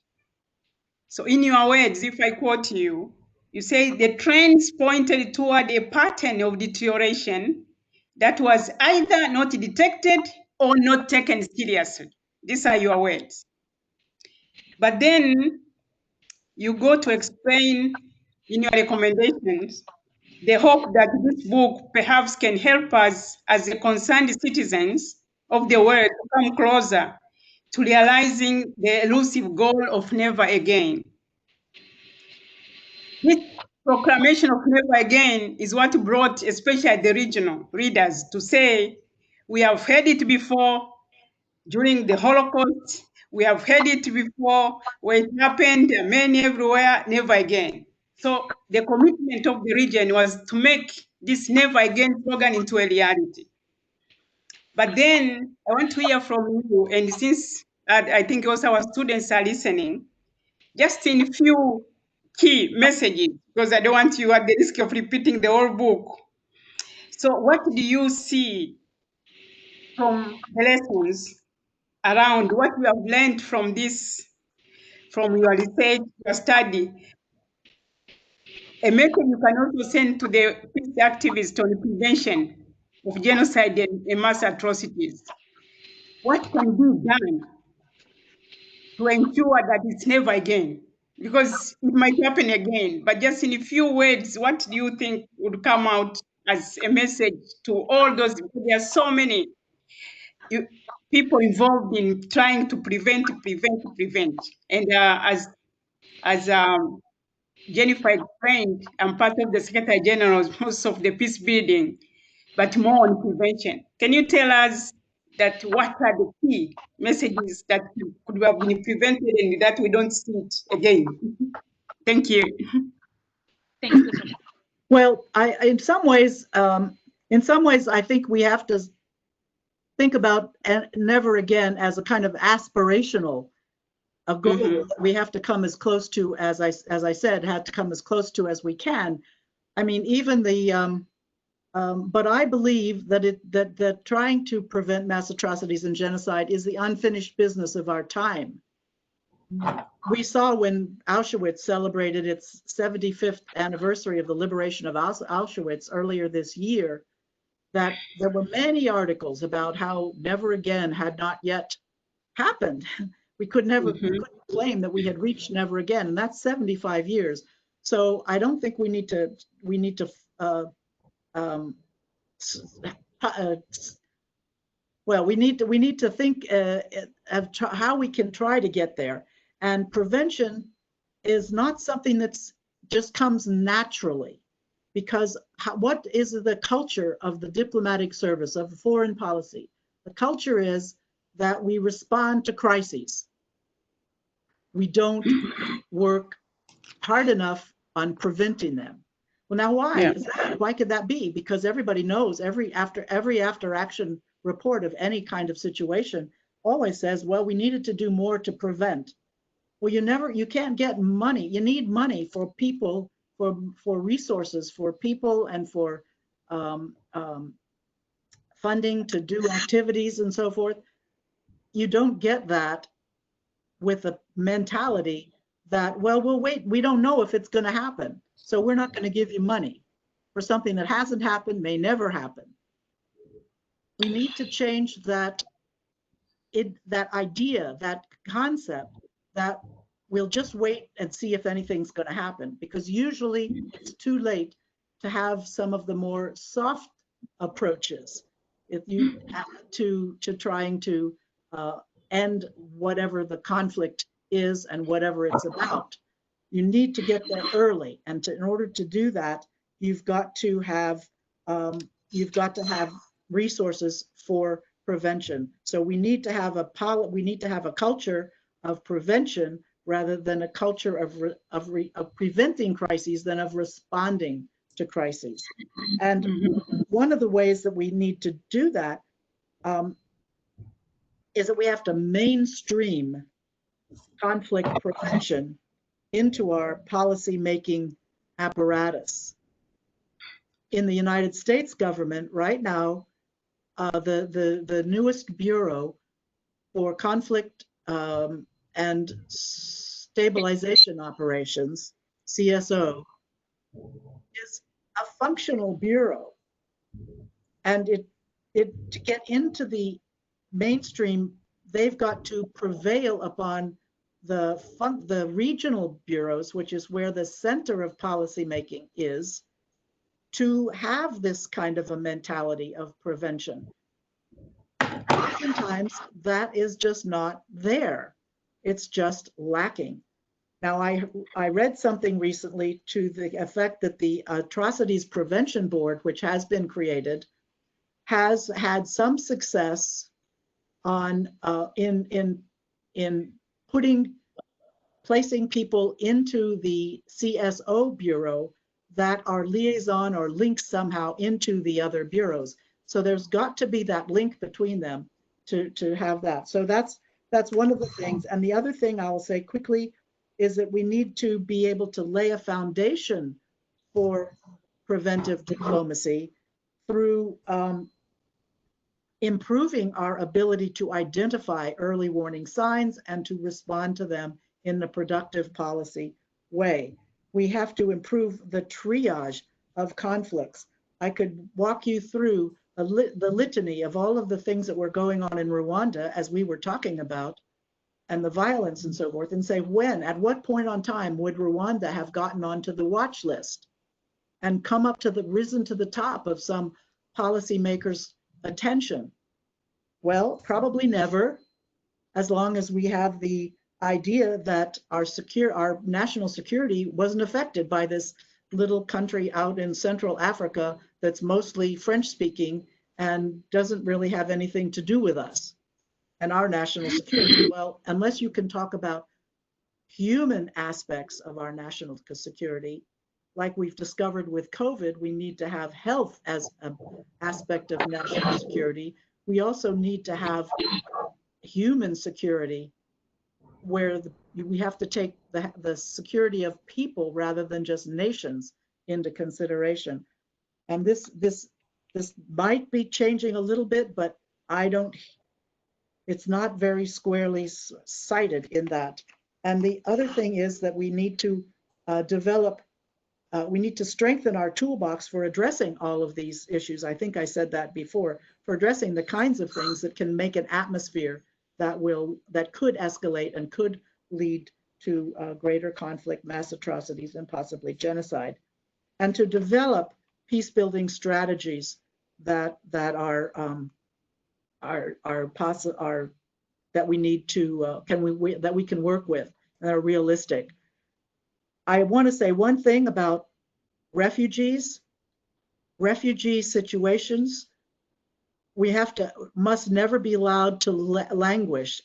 So in your words, if I quote you, you say the trends pointed toward a pattern of deterioration that was either not detected or not taken seriously. These are your words. But then you go to explain in your recommendations the hope that this book perhaps can help us as a concerned citizens of the world to come closer to realizing the elusive goal of never again. This proclamation of never again is what brought especially the regional readers to say, we have heard it before during the Holocaust, we have heard it before where it happened, many everywhere, never again. So the commitment of the region was to make this never again slogan into a reality. But then I want to hear from you, and since I think also our students are listening, just in few key messages, because I don't want you at the risk of repeating the whole book. So what do you see from the lessons around what you have learned from this, from your research, your study? A message you can also send to the peace activists on the prevention of genocide and mass atrocities. What can be done to ensure that it's never again? Because it might happen again, but just in a few words, what do you think would come out as a message to all those? Because there are so many people involved in trying to prevent. And as Jennifer explained, I'm part of the Secretary General's most of the peace building, but more on prevention. Can you tell us that what are the key messages that could have been prevented and that we don't see it again? Thank you.
Thanks, Bishop.
Well, in some ways, I think we have to think about never again as a kind of aspirational a goal that we have to come as close to, as I said, have to come as close to as we can. I mean, even the, but I believe that that trying to prevent mass atrocities and genocide is the unfinished business of our time. We saw when Auschwitz celebrated its 75th anniversary of the liberation of Auschwitz earlier this year, that there were many articles about how never again had not yet happened. We could never we couldn't claim that we had reached never again, and that's 75 years. So I don't think we need to well, we need to think of how we can try to get there. And prevention is not something that's just comes naturally, because what is the culture of the diplomatic service, of foreign policy? The culture is that we respond to crises. We don't work hard enough on preventing them. Well, now why is that? Why could that be? Because everybody knows every after action report of any kind of situation always says, well, we needed to do more to prevent. Well, you can't get money. You need money for people, for resources, for people, and for funding to do activities and so forth. You don't get that with a mentality that, well, we'll wait. We don't know if it's going to happen, so we're not going to give you money for something that hasn't happened, may never happen. We need to change that idea, that concept, that we'll just wait and see if anything's going to happen, because usually it's too late to have some of the more soft approaches if you to trying to end whatever the conflict is and whatever it's about. You need to get there early, and in order to do that, you've got to have resources for prevention. So we need to have a culture of prevention rather than a culture of preventing crises than of responding to crises. And one of the ways that we need to do that is that we have to mainstream conflict prevention into our policy-making apparatus. In the United States government right now, the newest Bureau for Conflict and Stabilization Operations, CSO, is a functional bureau. And to get into the mainstream, they've got to prevail upon the regional bureaus, which is where the center of policymaking is, to have this kind of a mentality of prevention. Oftentimes, that is just not there. It's just lacking. Now, I read something recently to the effect that the Atrocities Prevention Board, which has been created, has had some success on in placing people into the CSO Bureau that are liaison or linked somehow into the other bureaus. So there's got to be that link between them to have that. So that's one of the things. And the other thing I will say quickly is that we need to be able to lay a foundation for preventive diplomacy through improving our ability to identify early warning signs and to respond to them in a productive policy way. We have to improve the triage of conflicts. I could walk you through the litany of all of the things that were going on in Rwanda as we were talking about, and the violence and so forth, and say at what point on time would Rwanda have gotten onto the watch list and come up to risen to the top of some policymakers' attention? Well, probably never, as long as we have the idea that our national security wasn't affected by this little country out in Central Africa that's mostly French speaking and doesn't really have anything to do with us and our national security. Well, unless you can talk about human aspects of our national security, like we've discovered with COVID, we need to have health as an aspect of national security. We also need to have human security, where we have to take the security of people rather than just nations into consideration. And this might be changing a little bit, but it's not very squarely cited in that. And the other thing is that we need to we need to strengthen our toolbox for addressing all of these issues. I think I said that before, for addressing the kinds of things that can make an atmosphere that could escalate and could lead to greater conflict, mass atrocities, and possibly genocide, and to develop peace-building strategies that we need to that we can work with and are realistic. I want to say one thing about refugees. Refugee situations, we must never be allowed to languish.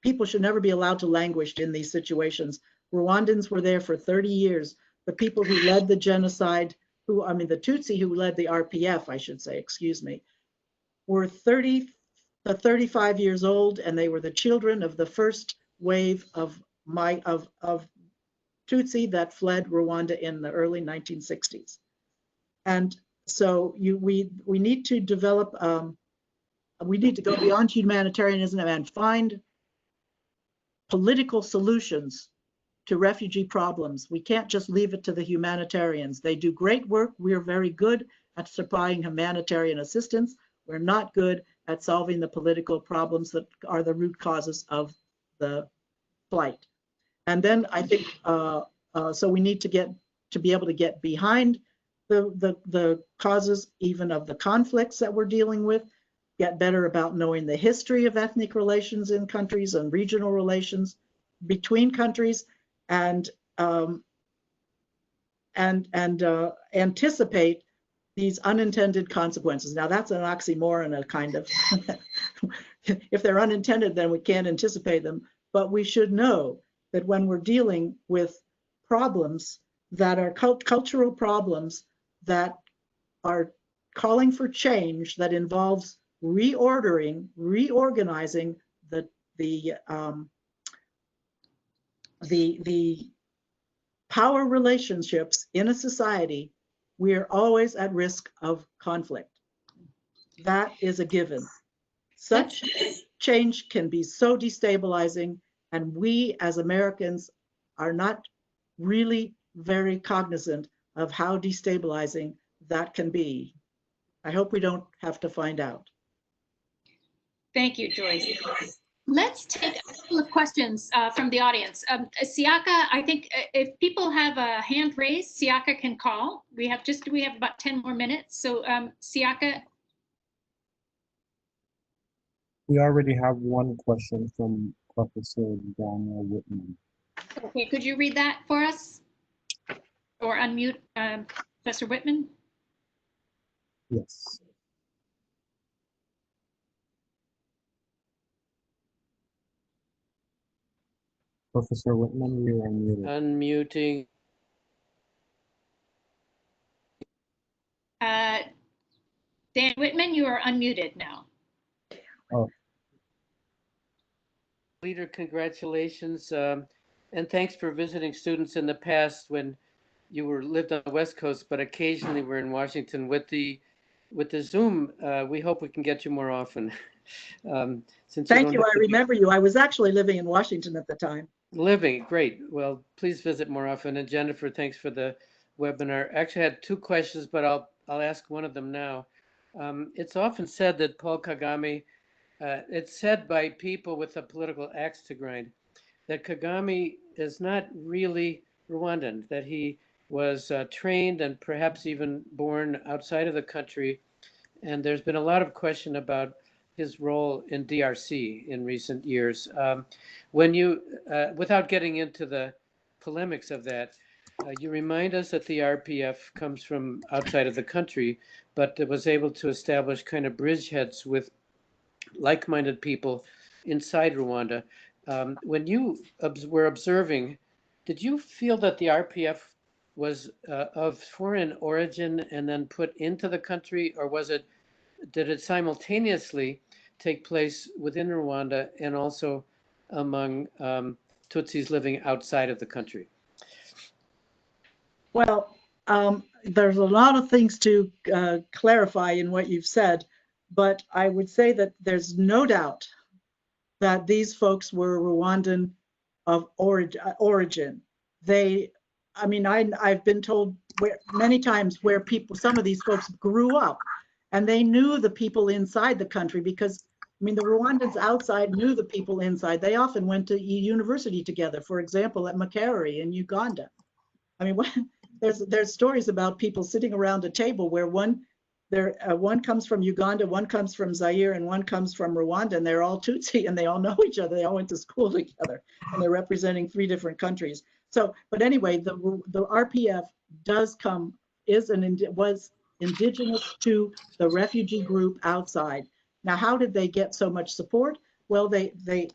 People should never be allowed to languish in these situations. Rwandans were there for 30 years. The people who led the genocide, the Tutsi who led the RPF, I should say, excuse me, were 30 to 35 years old, and they were the children of the first wave of Tutsi that fled Rwanda in the early 1960s. And so we need to develop, we need to go beyond humanitarianism and find political solutions to refugee problems. We can't just leave it to the humanitarians. They do great work. We are very good at supplying humanitarian assistance. We're not good at solving the political problems that are the root causes of the flight. And then I think, so we need to be able to get behind the causes even of the conflicts that we're dealing with, get better about knowing the history of ethnic relations in countries and regional relations between countries, and anticipate these unintended consequences. Now that's an oxymoron, a kind of, if they're unintended, then we can't anticipate them, but we should know that when we're dealing with problems that are cultural problems that are calling for change, that involves reorganizing the power relationships in a society, we are always at risk of conflict. That is a given. Such change can be so destabilizing, and we as Americans are not really very cognizant of how destabilizing that can be. I hope we don't have to find out.
Thank you, Joyce. Let's take a couple of questions from the audience. Siaka, I think if people have a hand raised, Siaka can call. We have about 10 more minutes. So Siaka.
We already have one question from Professor Daniel Whitman.
Okay, could you read that for us? Or unmute Professor Whitman?
Yes. Professor Whitman, you are muted.
Unmuting.
Dan Whitman, you are unmuted now.
Oh.
Leader, congratulations, and thanks for visiting students in the past when you lived on the West Coast, but occasionally we're in Washington with the Zoom. We hope we can get you more often.
Thank you. I remember you. I was actually living in Washington at the time.
Living, great. Well, please visit more often. And Jennifer, thanks for the webinar. Actually, I had two questions, but I'll ask one of them now. It's often said that Paul Kagame, it's said by people with a political axe to grind, that Kagame is not really Rwandan, that he was trained and perhaps even born outside of the country. And there's been a lot of question about his role in DRC in recent years. When you, without getting into the polemics of that, you remind us that the RPF comes from outside of the country, but it was able to establish kind of bridgeheads with like-minded people inside Rwanda. When you were observing, did you feel that the RPF was of foreign origin and then put into the country, or did it simultaneously take place within Rwanda and also among Tutsis living outside of the country?
Well, there's a lot of things to clarify in what you've said, but I would say that there's no doubt that these folks were Rwandan of origin. I mean, I've been told many times where some of these folks grew up and they knew the people inside the country because, I mean, the Rwandans outside knew the people inside. They often went to university together, for example, at Makerere in Uganda. I mean, there's stories about people sitting around a table where one comes from Uganda, one comes from Zaire, and one comes from Rwanda, and they're all Tutsi, and they all know each other. They all went to school together, and they're representing 3 different countries. So, but anyway, the RPF was indigenous to the refugee group outside. Now, how did they get so much support? Well, they did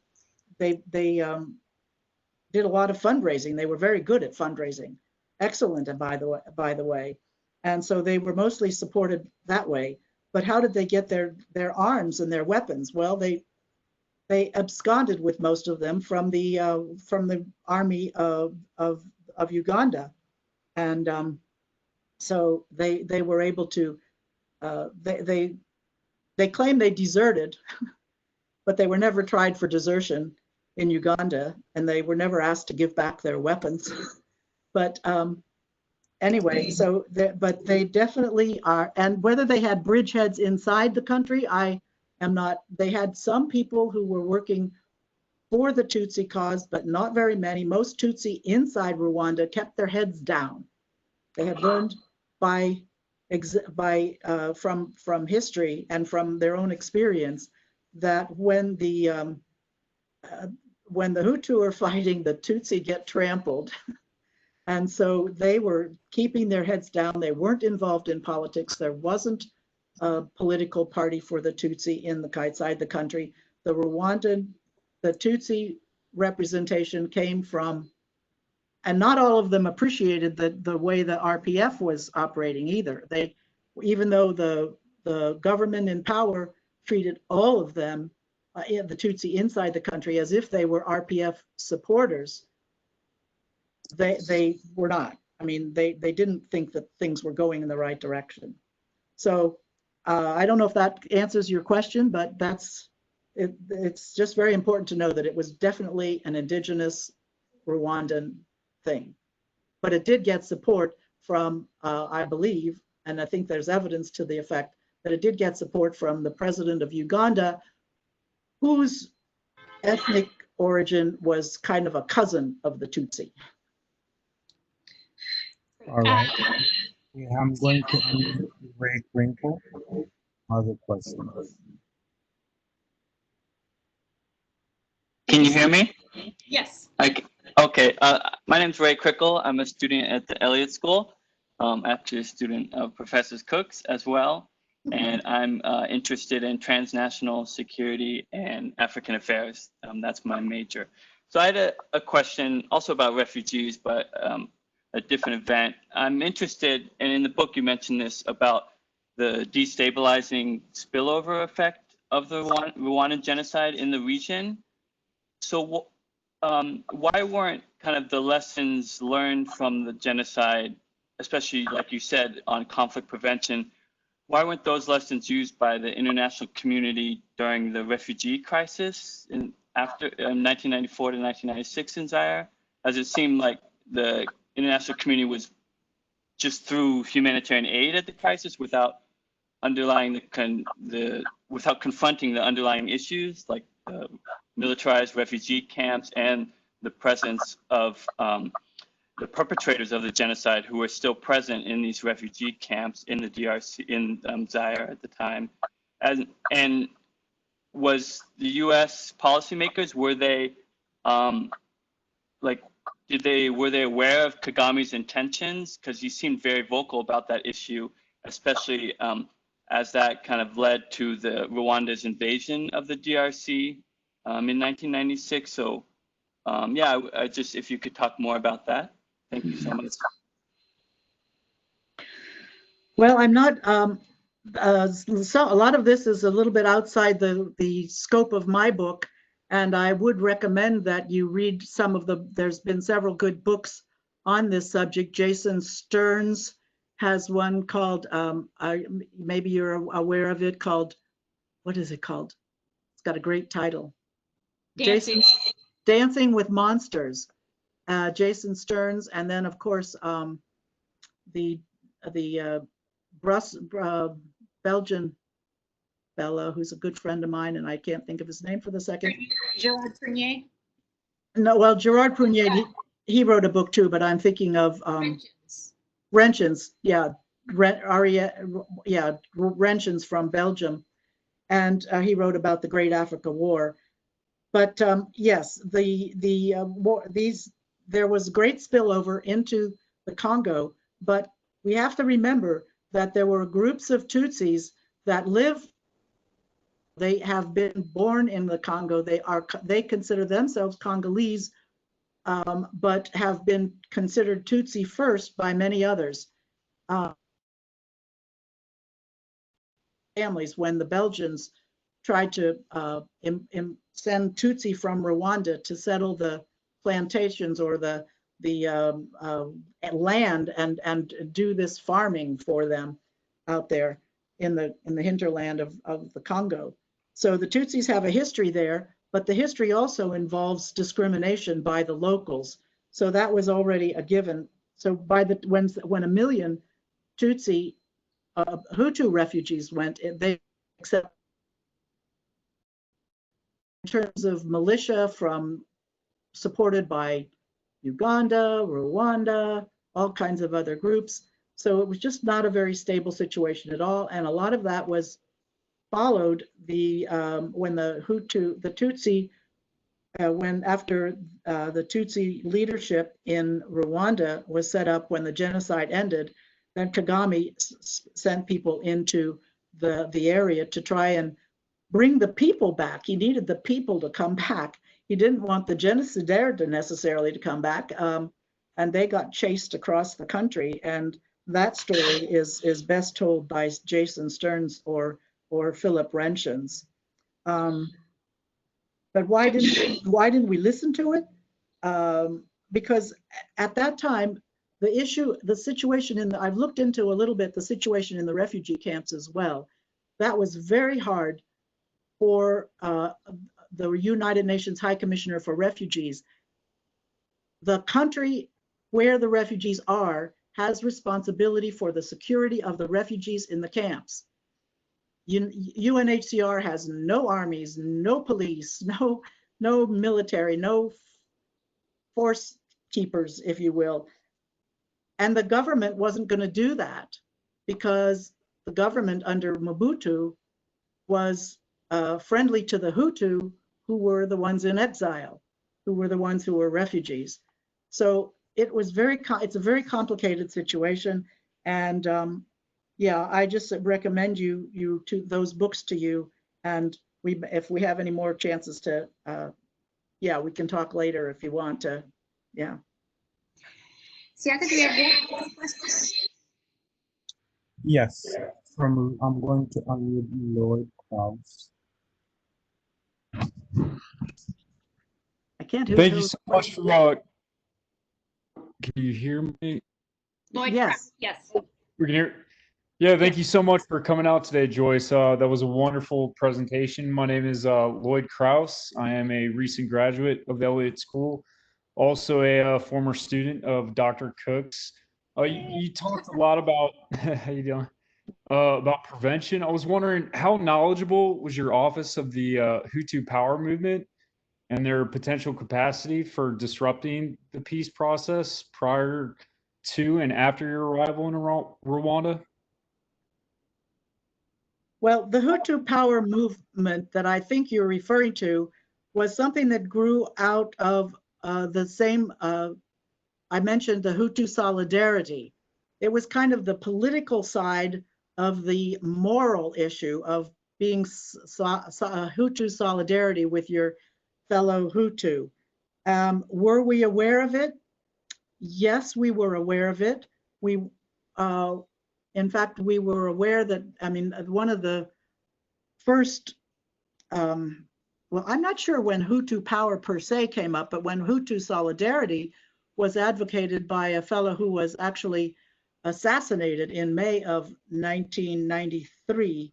a lot of fundraising. They were very good at fundraising, excellent, by the way. And so they were mostly supported that way. But how did they get their arms and their weapons? Well, they absconded with most of them from the army of Uganda, and so they were able to. They claim they deserted, but they were never tried for desertion in Uganda, and they were never asked to give back their weapons. But anyway, so but they definitely are, and whether they had bridgeheads inside the country, I am not. They had some people who were working for the Tutsi cause, but not very many. Most Tutsi inside Rwanda kept their heads down. They had learned from history and from their own experience that when the Hutu are fighting, the Tutsi get trampled. And so they were keeping their heads down. They weren't involved in politics. There wasn't a political party for the Tutsi inside the country. The Tutsi representation came from, and not all of them appreciated the way the RPF was operating either. Even though the government in power treated all of them, the Tutsi inside the country, as if they were RPF supporters, they were not. I mean, they didn't think that things were going in the right direction. So I don't know if that answers your question, but it's just very important to know that it was definitely an indigenous Rwandan thing. But it did get support from, I believe, and I think there's evidence to the effect that it did get support from the president of Uganda, whose ethnic origin was kind of a cousin of the Tutsi.
All right. Yeah, I'm going to unmute Ray Crinkle. Other questions?
Can you hear me?
Yes.
Okay. My name's Ray Crickle. I'm a student at the Elliott School, actually a student of Professor Cook's as well. And I'm interested in transnational security and African affairs. That's my major. So I had a question also about refugees, but a different event. I'm interested, and in the book you mentioned this, about the destabilizing spillover effect of the Rwandan genocide in the region. So why weren't kind of the lessons learned from the genocide, especially like you said on conflict prevention, why weren't those lessons used by the international community during the refugee crisis after 1994 to 1996 in Zaire? As it seemed like the international community was just through humanitarian aid at the crisis without without confronting the underlying issues like militarized refugee camps and the presence of the perpetrators of the genocide who were still present in these refugee camps in the DRC, in Zaire at the time. And was the US policymakers, were they were they aware of Kagame's intentions? Because he seemed very vocal about that issue, especially as that kind of led to Rwanda's invasion of the DRC in 1996. So yeah, just if you could talk more about that. Thank you so much.
Well, I'm not, so a lot of this is a little bit outside the scope of my book, and I would recommend that you read some of there's been several good books on this subject. Jason Stearns has one called, maybe you're aware of it, called, what is it called? It's got a great title. Dancing with Monsters. Jason Stearns, and then of course the Belgian fellow who's a good friend of mine, and I can't think of his name for the second.
Gerard Prunier?
No, well, Gerard Prunier, he wrote a book too, but I'm thinking of Rentjens, yeah, Rentjens from Belgium, and he wrote about the Great Africa War. But yes, there was great spillover into the Congo, but we have to remember that there were groups of Tutsis that they have been born in the Congo. They consider themselves Congolese, but have been considered Tutsi first by many others. Families, when the Belgians tried to send Tutsi from Rwanda to settle the plantations or the land and do this farming for them out there in the hinterland of the Congo. So the Tutsis have a history there, but the history also involves discrimination by the locals. So that was already a given. So when 1 million Tutsi Hutu refugees went, they accept in terms of militia supported by Uganda, Rwanda, all kinds of other groups. So it was just not a very stable situation at all. And a lot of that was followed when the Tutsi, after the Tutsi leadership in Rwanda was set up when the genocide ended, then Kagame sent people into the area to try and bring the people back. He needed the people to come back. He didn't want the genocidaire to necessarily to come back. And they got chased across the country. And that story is best told by Jason Stearns or Philip Renshens. But why didn't we listen to it? Because at that time, the situation I've looked into a little bit the situation in the refugee camps as well. That was very hard for the United Nations High Commissioner for Refugees. The country where the refugees are has responsibility for the security of the refugees in the camps. UNHCR has no armies, no police, no military, no force keepers, if you will. And the government wasn't going to do that because the government under Mobutu was friendly to the Hutu, who were the ones in exile, who were the ones who were refugees. So it was it's a very complicated situation. And yeah, I just recommend you to those books to you. And if we have any more chances to, yeah, we can talk later if you want to. Yeah.
Siaka, do we have one question?
Yes, I'm going to unmute Lloyd Krause.
I can't hear.
Thank you so much for, can you hear me?
Lloyd,
yes.
Yes.
We can hear. Yeah, thank you so much for coming out today, Joyce. That was a wonderful presentation. My name is Lloyd Krause. I am a recent graduate of the Elliott School, also a former student of Dr. Cook's. You talked a lot about, how you doing? About prevention. I was wondering, how knowledgeable was your office of the Hutu power movement and their potential capacity for disrupting the peace process prior to and after your arrival in Rwanda?
Well, the Hutu power movement that I think you're referring to was something that grew out of the same, I mentioned the Hutu solidarity. It was kind of the political side of the moral issue of being Hutu solidarity with your fellow Hutu. Were we aware of it? Yes, we were aware of it. In fact, we were aware that, I mean, one of the first, well, I'm not sure when Hutu power per se came up, but when Hutu solidarity was advocated by a fellow who was actually assassinated in May of 1993,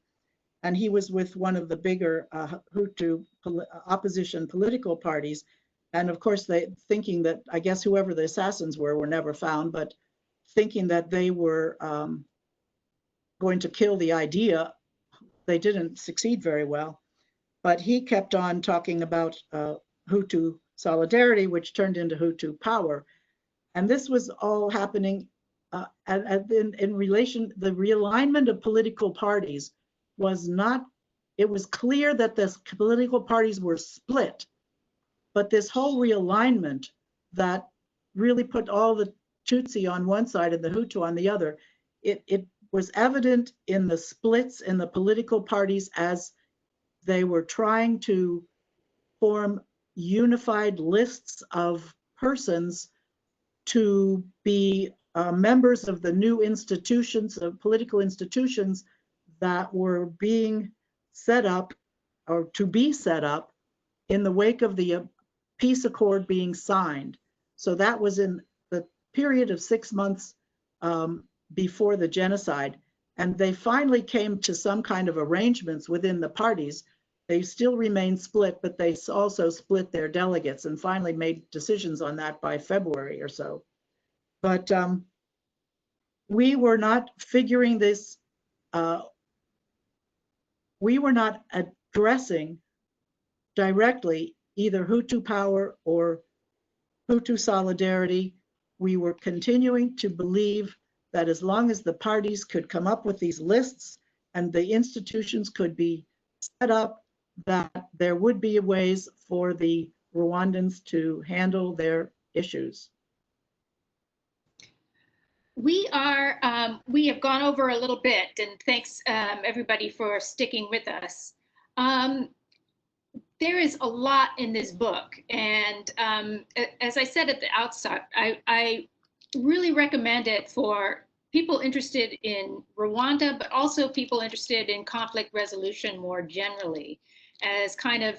and he was with one of the bigger Hutu opposition political parties. And of course, thinking that, I guess whoever the assassins were never found, but thinking that they were going to kill the idea, they didn't succeed very well. But he kept on talking about Hutu solidarity, which turned into Hutu power. And this was all happening in relation, the realignment of political parties was not, it was clear that the political parties were split, but this whole realignment that really put all the Tutsi on one side and the Hutu on the other, it was evident in the splits in the political parties as they were trying to form unified lists of persons to be members of the new institutions, of political institutions that were being set up or to be set up in the wake of the peace accord being signed. So that was in the period of 6 months before the genocide. And they finally came to some kind of arrangements within the parties. They still remain split, but they also split their delegates and finally made decisions on that by February or so. But we were not figuring this, we were not addressing directly either Hutu power or Hutu solidarity. We were continuing to believe that as long as the parties could come up with these lists and the institutions could be set up, that there would be ways for the Rwandans to handle their issues.
We have gone over a little bit, and thanks everybody for sticking with us. There is a lot in this book, and as I said at the outset, I really recommend it for people interested in Rwanda, but also people interested in conflict resolution more generally, as kind of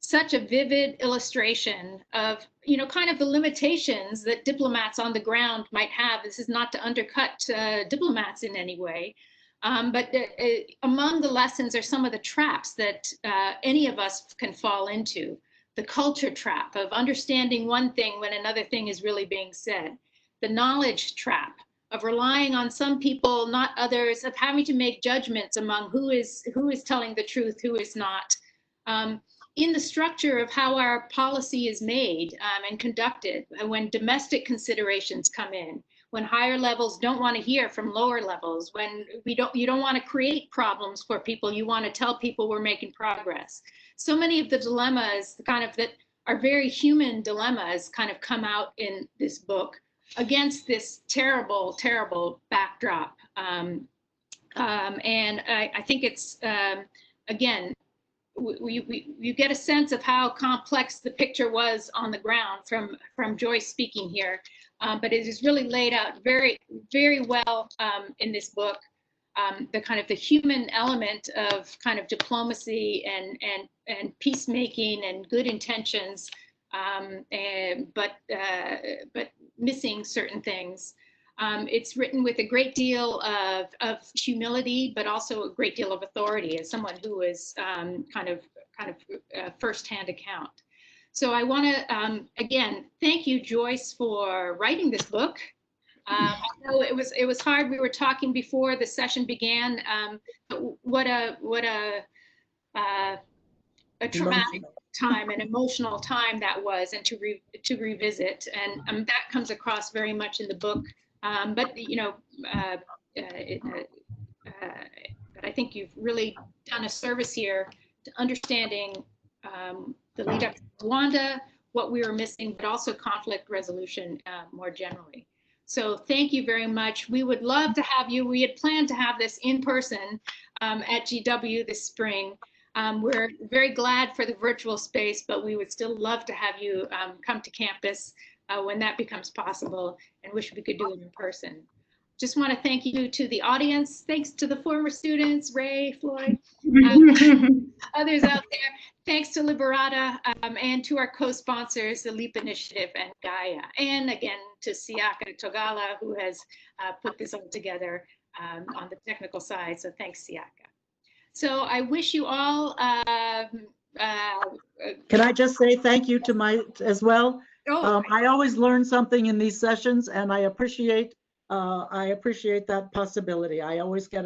such a vivid illustration of, kind of the limitations that diplomats on the ground might have. This is not to undercut diplomats in any way, but among the lessons are some of the traps that any of us can fall into. The culture trap of understanding one thing when another thing is really being said. The knowledge trap of relying on some people, not others, of having to make judgments among who is telling the truth, who is not. In the structure of how our policy is made and conducted, when domestic considerations come in, when higher levels don't want to hear from lower levels, when you don't want to create problems for people, you want to tell people we're making progress. So many of the dilemmas kind of that are very human dilemmas kind of come out in this book against this terrible, terrible backdrop. And I think it's, again, you get a sense of how complex the picture was on the ground from Joyce speaking here. But it is really laid out very, very well in this book. The kind of the human element of kind of diplomacy and peacemaking and good intentions, but missing certain things. It's written with a great deal of humility, but also a great deal of authority as someone who is kind of firsthand account. So I want to, again, thank you, Joyce, for writing this book. I know it was hard. We were talking before the session began. What a traumatic time, an emotional time that was, and to revisit, and that comes across very much in the book. But I think you've really done a service here to understanding the lead up to Rwanda, what we were missing, but also conflict resolution more generally. So thank you very much. We would love to have you. We had planned to have this in person at GW this spring. We're very glad for the virtual space, but we would still love to have you come to campus when that becomes possible, and wish we could do it in person. Just want to thank you to the audience. Thanks to the former students, Ray, Floyd, others out there. Thanks to Liberata and to our co-sponsors, the LEAP Initiative and GEIA. And again, to Siaka Togala, who has put this all together on the technical side. So thanks, Siaka. So I wish you all.
Can I just say thank you to my as well?
Oh,
I always learn something in these sessions, and I appreciate that possibility. I always get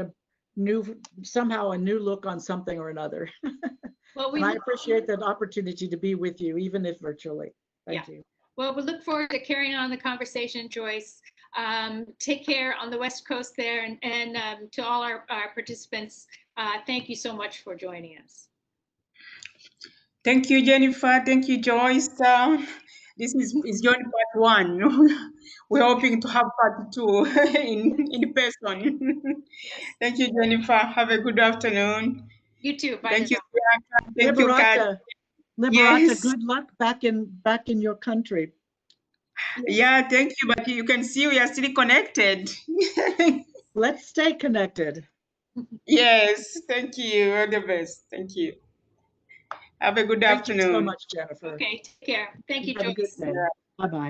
somehow a new look on something or another.
well,
and I appreciate that opportunity to be with you, even if virtually. Thank you.
Well, we look forward to carrying on the conversation, Joyce. Take care on the West Coast there, and to all our participants, thank you so much for joining us.
Thank you, Jennifer. Thank you, Joyce. This is joint part 1. We're hoping to have part 2 in person. Thank you, Jennifer. Have a good afternoon.
You too. Bye.
Thank you, Siaka. Thank you, Kat.
Liberata,
Yes.
good luck back in your country.
Yeah, thank you. But you can see we are still connected.
Let's stay connected.
Yes, thank you. All the best. Thank you. Have a good afternoon.
Thank you so much, Jennifer.
Okay, take care. Thank you, Joyce.
Have a good day. Bye-bye.